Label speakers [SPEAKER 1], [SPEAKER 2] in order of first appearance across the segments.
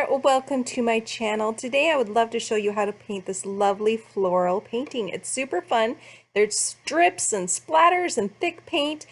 [SPEAKER 1] there, welcome to my channel. Today I would love to show you how to paint this lovely floral painting. It's super fun. There's strips and splatters and thick paint.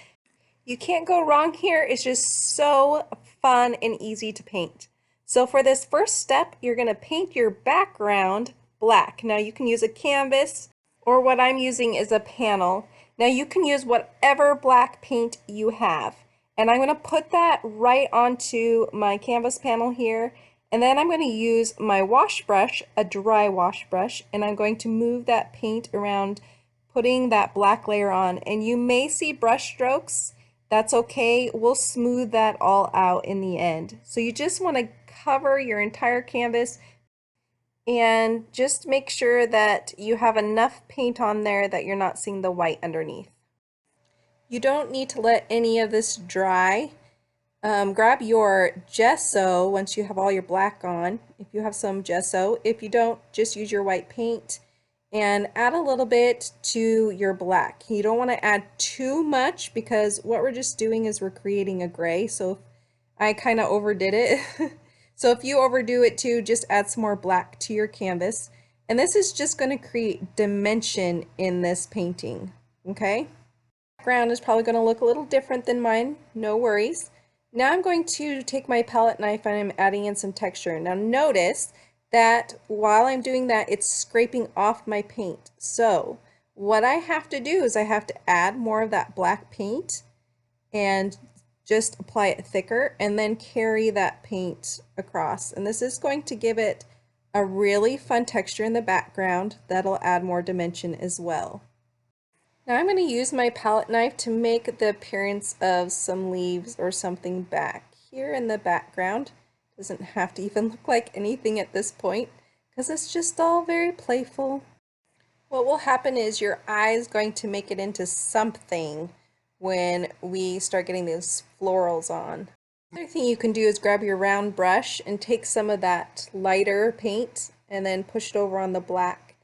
[SPEAKER 1] You can't go wrong here. It's just so fun and easy to paint. So for this first step, you're going to paint your background black. Now you can use a canvas, or what I'm using is a panel. Now you can use whatever black paint you have. And I'm going to put that right onto my canvas panel here. And then I'm going to use my wash brush, a dry wash brush, and I'm going to move that paint around, putting that black layer on. And you may see brush strokes. That's okay. We'll smooth that all out in the end. So you just want to cover your entire canvas and just make sure that you have enough paint on there that you're not seeing the white underneath. You don't need to let any of this dry. Grab your gesso once you have all your black on, if you have some gesso. If you don't, just use your white paint and add a little bit to your black. You don't want to add too much because what we're just doing is we're creating a gray, so I kind of overdid it. So if you overdo it too, just add some more black to your canvas. And this is just going to create dimension in this painting, okay? Background is probably going to look a little different than mine, no worries. Now I'm going to take my palette knife and I'm adding in some texture. Now notice that while I'm doing that, it's scraping off my paint. So what I have to do is I have to add more of that black paint and just apply it thicker and then carry that paint across. And this is going to give it a really fun texture in the background that'll add more dimension as well. Now I'm going to use my palette knife to make the appearance of some leaves or something back here in the background. Doesn't have to even look like anything at this point because it's just all very playful. What will happen is your eye is going to make it into something when we start getting those florals on. Another thing you can do is grab your round brush and take some of that lighter paint and then push it over on the black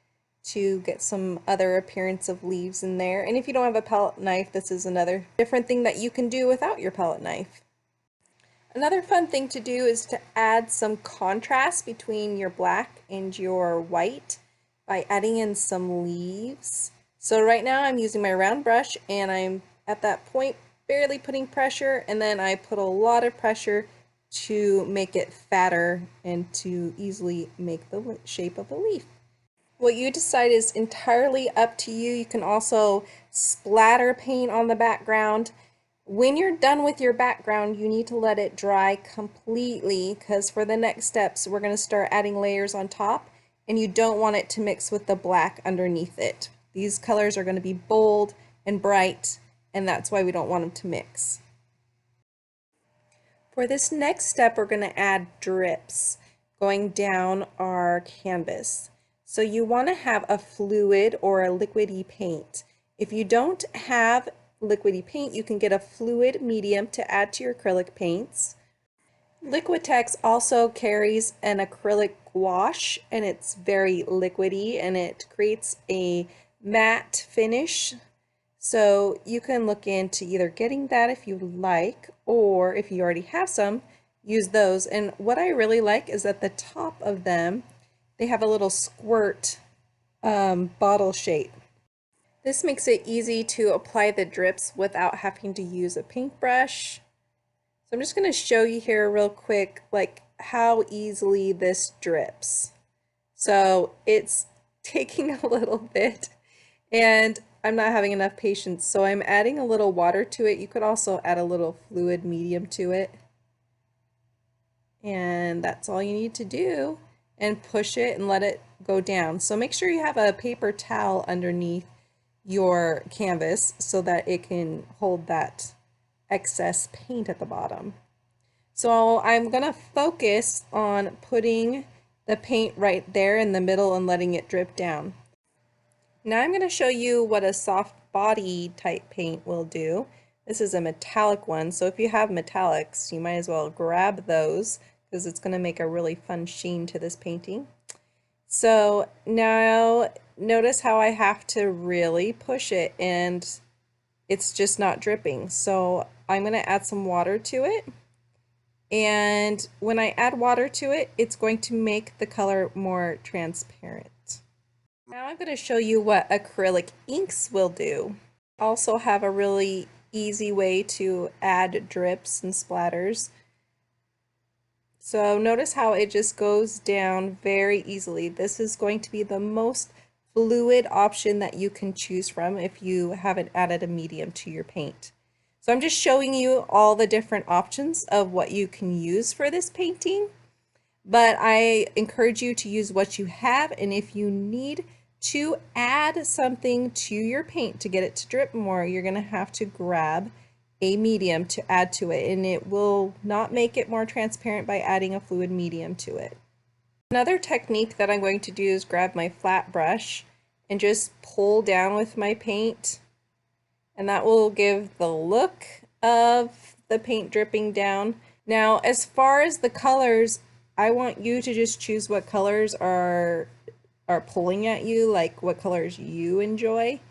[SPEAKER 1] to get some other appearance of leaves in there. And if you don't have a palette knife, this is another different thing that you can do without your palette knife. Another fun thing to do is to add some contrast between your black and your white by adding in some leaves. So right now I'm using my round brush and I'm at that point barely putting pressure, and then I put a lot of pressure to make it fatter and to easily make the shape of a leaf. What you decide is entirely up to you. You can also splatter paint on the background. When you're done with your background, you need to let it dry completely because for the next steps, we're going to start adding layers on top, and you don't want it to mix with the black underneath it. These colors are going to be bold and bright, and that's why we don't want them to mix. For this next step, we're going to add drips going down our canvas. So you want to have a fluid or a liquidy paint. If you don't have liquidy paint, you can get a fluid medium to add to your acrylic paints. Liquitex also carries an acrylic gouache, and it's very liquidy and it creates a matte finish. So you can look into either getting that if you like, or if you already have some, use those. And what I really like is at the top of them, they have a little squirt bottle shape. This makes it easy to apply the drips without having to use a paintbrush. So I'm just going to show you here real quick like how easily this drips. So it's taking a little bit and I'm not having enough patience, so I'm adding a little water to it. You could also add a little fluid medium to it. And that's all you need to do. And push it and let it go down. So make sure you have a paper towel underneath your canvas so that it can hold that excess paint at the bottom. So I'm going to focus on putting the paint right there in the middle and letting it drip down. Now I'm going to show you what a soft body type paint will do. This is a metallic one, so if you have metallics, you might as well grab those, because it's going to make a really fun sheen to this painting. So now notice how I have to really push it and it's just not dripping. So I'm going to add some water to it And when I add water to it, it's going to make the color more transparent. Now I'm going to show you what acrylic inks will do. Also have a really easy way to add drips and splatters. So notice how it just goes down very easily. This is going to be the most fluid option that you can choose from if you haven't added a medium to your paint. So I'm just showing you all the different options of what you can use for this painting, but I encourage you to use what you have, and if you need to add something to your paint to get it to drip more, you're going to have to grab a medium to add to it, and it will not make it more transparent by adding a fluid medium to it. Another technique that I'm going to do is grab my flat brush and just pull down with my paint, and that will give the look of the paint dripping down. Now, as far as the colors, I want you to just choose what colors are pulling at you, like what colors you enjoy.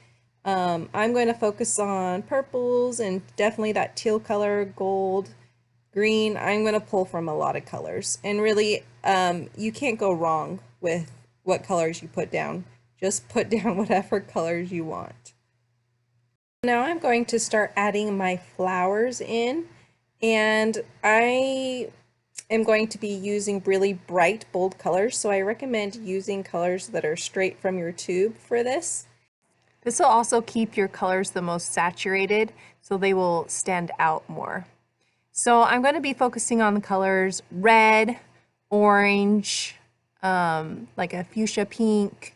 [SPEAKER 1] I'm going to focus on purples and definitely that teal color, gold, green. I'm going to pull from a lot of colors, and really you can't go wrong with what colors you put down. Just put down whatever colors you want. Now I'm going to start adding my flowers in, and I am going to be using really bright, bold colors, so I recommend using colors that are straight from your tube for this. This will also keep your colors the most saturated, so they will stand out more. So I'm going to be focusing on the colors red, orange, like a fuchsia pink,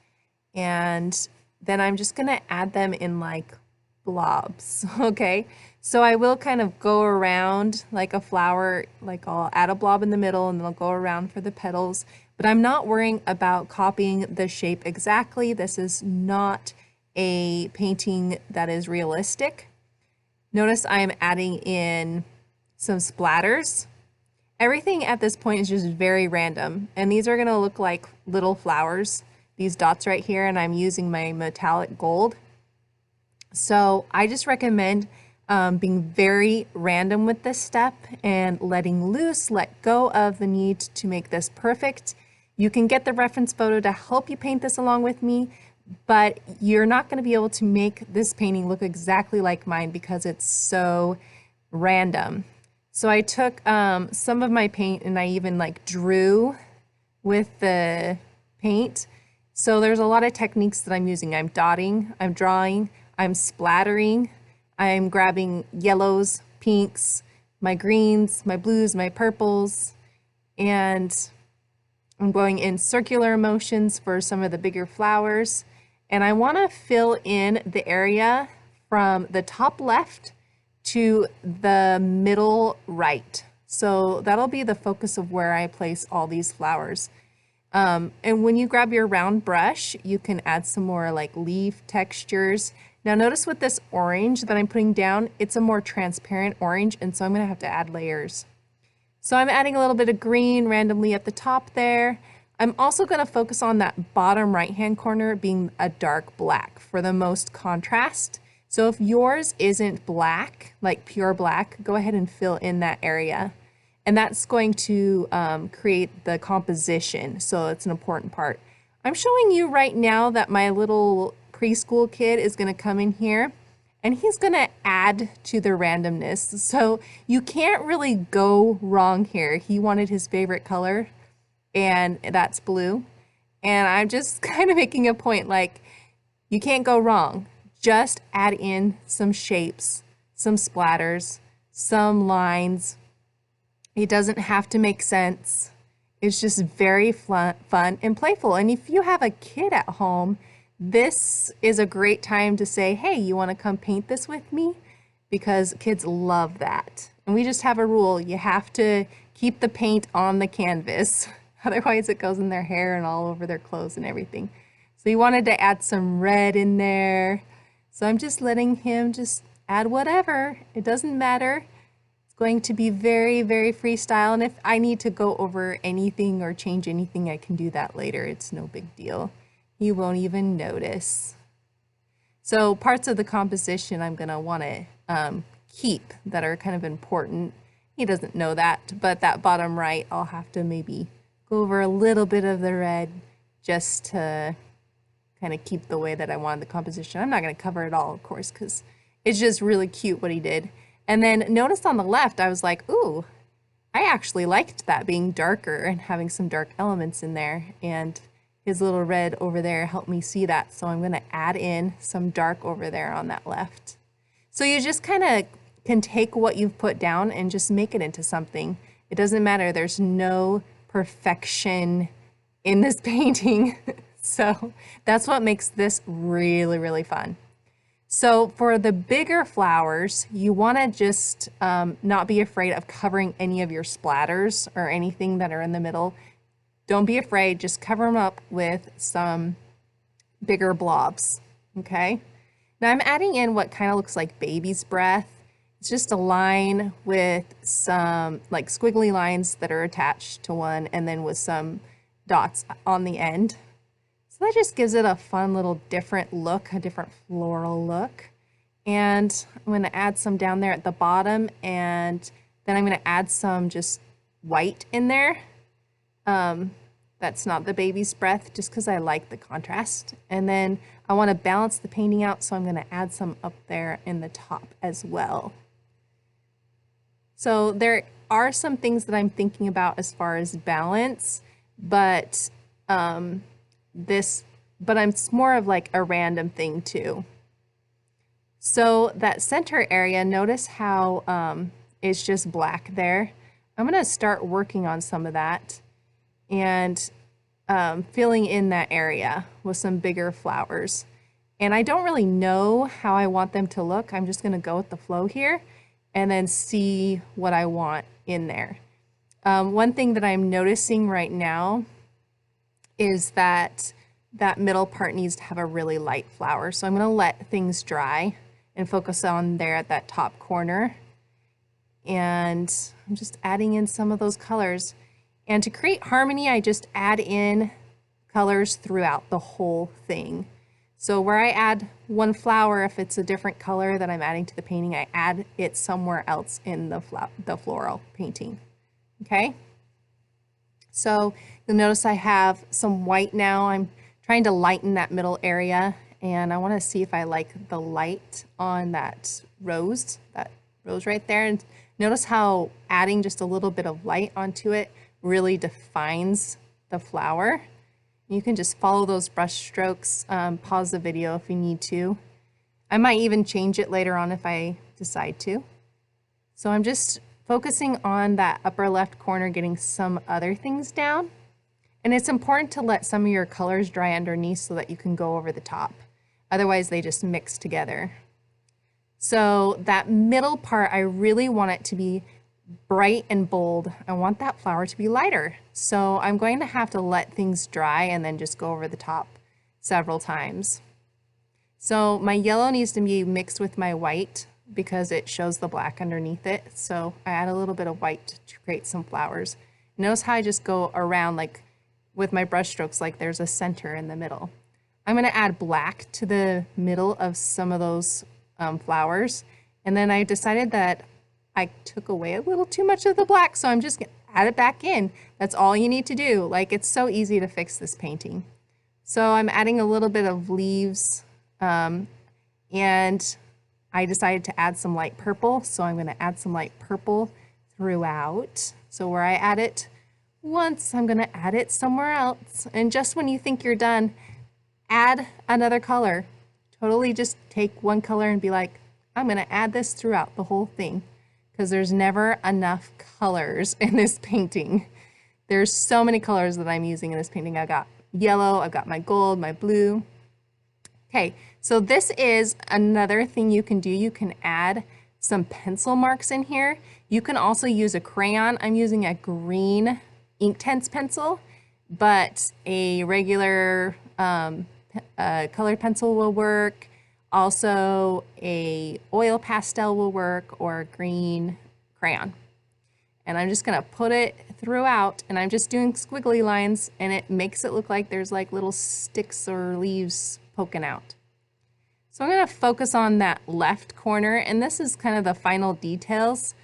[SPEAKER 1] and then I'm just going to add them in like blobs. Okay, so I will kind of go around like a flower, like I'll add a blob in the middle and then I'll go around for the petals, but I'm not worrying about copying the shape exactly. This is not a painting that is realistic. Notice I'm adding in some splatters. Everything at this point is just very random, and these are going to look like little flowers, these dots right here, and I'm using my metallic gold. So I just recommend being very random with this step and letting loose, let go of the need to make this perfect. You can get the reference photo to help you paint this along with me, but you're not going to be able to make this painting look exactly like mine because it's so random. So I took some of my paint and I even like drew with the paint. So there's a lot of techniques that I'm using. I'm dotting, I'm drawing, I'm splattering, I'm grabbing yellows, pinks, my greens, my blues, my purples, and I'm going in circular motions for some of the bigger flowers. And I want to fill in the area from the top left to the middle right. So that'll be the focus of where I place all these flowers. And when you grab your round brush, you can add some more like leaf textures. Now notice with this orange that I'm putting down, it's a more transparent orange, and so I'm going to have to add layers. So I'm adding a little bit of green randomly at the top there. I'm also going to focus on that bottom right-hand corner being a dark black for the most contrast. So if yours isn't black, like pure black, go ahead and fill in that area. And that's going to create the composition, so it's an important part. I'm showing you right now that my little preschool kid is going to come in here and he's going to add to the randomness. So you can't really go wrong here. He wanted his favorite color, and that's blue. And I'm just kind of making a point, like, you can't go wrong. Just add in some shapes, some splatters, some lines. It doesn't have to make sense. It's just very fun and playful. And if you have a kid at home, this is a great time to say, hey, you want to come paint this with me? Because kids love that. And we just have a rule. You have to keep the paint on the canvas. Otherwise it goes in their hair and all over their clothes and everything. So you wanted to add some red in there. So I'm just letting him just add whatever. It doesn't matter. It's going to be very, very freestyle. And if I need to go over anything or change anything, I can do that later. It's no big deal. You won't even notice. So parts of the composition I'm going to want to keep that are kind of important. He doesn't know that, but that bottom right, I'll have to maybe go over a little bit of the red just to kind of keep the way that I wanted the composition. I'm not going to cover it all, of course, because it's just really cute what he did. And then notice on the left, I was like, ooh, I actually liked that being darker and having some dark elements in there. And his little red over there helped me see that. So I'm going to add in some dark over there on that left. So you just kind of can take what you've put down and just make it into something. It doesn't matter. There's no perfection in this painting. So that's what makes this really, really fun. So for the bigger flowers, you want to just not be afraid of covering any of your splatters or anything that are in the middle. Don't be afraid, just cover them up with some bigger blobs, okay? Now I'm adding in what kind of looks like baby's breath. It's just a line with some like squiggly lines that are attached to one and then with some dots on the end. So that just gives it a fun little different look, a different floral look. And I'm going to add some down there at the bottom, and then I'm going to add some just white in there. That's not the baby's breath, just because I like the contrast. And then I want to balance the painting out, so I'm going to add some up there in the top as well. So there are some things that I'm thinking about as far as balance, but it's more of like a random thing too. So that center area, notice how it's just black there. I'm going to start working on some of that and filling in that area with some bigger flowers. And I don't really know how I want them to look. I'm just going to go with the flow here and then see what I want in there. One thing that I'm noticing right now is that that middle part needs to have a really light flower. So I'm going to let things dry and focus on there at that top corner. And I'm just adding in some of those colors. And to create harmony, I just add in colors throughout the whole thing. So where I add one flower, if it's a different color that I'm adding to the painting, I add it somewhere else in the floral painting. Okay? So you'll notice I have some white now. I'm trying to lighten that middle area, and I want to see if I like the light on that rose right there. And notice how adding just a little bit of light onto it really defines the flower. You can just follow those brush strokes, pause the video if you need to. I might even change it later on if I decide to. So I'm just focusing on that upper left corner, getting some other things down. And it's important to let some of your colors dry underneath so that you can go over the top. Otherwise, they just mix together. So that middle part, I really want it to be bright and bold. I want that flower to be lighter. So I'm going to have to let things dry and then just go over the top several times. So my yellow needs to be mixed with my white because it shows the black underneath it. So I add a little bit of white to create some flowers. Notice how I just go around like with my brush strokes, like there's a center in the middle. I'm going to add black to the middle of some of those flowers. And then I decided that I took away a little too much of the black, so I'm just going to add it back in. That's all you need to do. Like, it's so easy to fix this painting. So I'm adding a little bit of leaves, and I decided to add some light purple, so I'm going to add some light purple throughout. So where I add it once, I'm going to add it somewhere else. And just when you think you're done, add another color. Totally just take one color and be like, I'm going to add this throughout the whole thing, because there's never enough colors in this painting. There's so many colors that I'm using in this painting. I've got yellow, I've got my gold, my blue. Okay, so this is another thing you can do. You can add some pencil marks in here. You can also use a crayon. I'm using a green Inktense pencil, but a regular colored pencil will work. Also, a oil pastel will work, or a green crayon. And I'm just gonna put it throughout, and I'm just doing squiggly lines, and it makes it look like there's like little sticks or leaves poking out. So I'm gonna focus on that left corner, and this is kind of the final details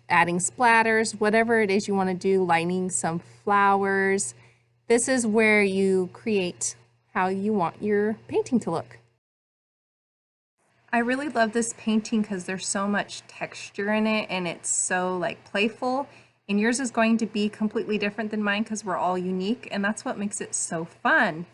[SPEAKER 1] adding splatters, whatever it is you want to do, lining some flowers. This is where you create how you want your painting to look. I really love this painting because there's so much texture in it and it's so like playful. And yours is going to be completely different than mine because we're all unique, and that's what makes it so fun.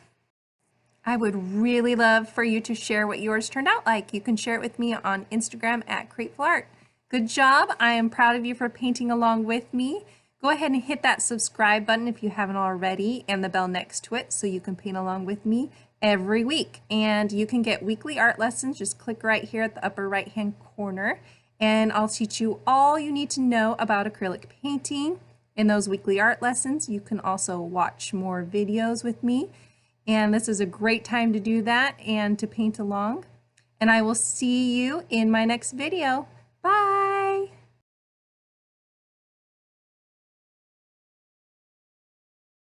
[SPEAKER 1] I would really love for you to share what yours turned out like. You can share it with me on Instagram at Createful Art. Good job. I am proud of you for painting along with me. Go ahead and hit that subscribe button if you haven't already, and the bell next to it so you can paint along with me every week. And you can get weekly art lessons. Just click right here at the upper right hand corner, and I'll teach you all you need to know about acrylic painting. In those weekly art lessons, you can also watch more videos with me. And this is a great time to do that and to paint along. And I will see you in my next video.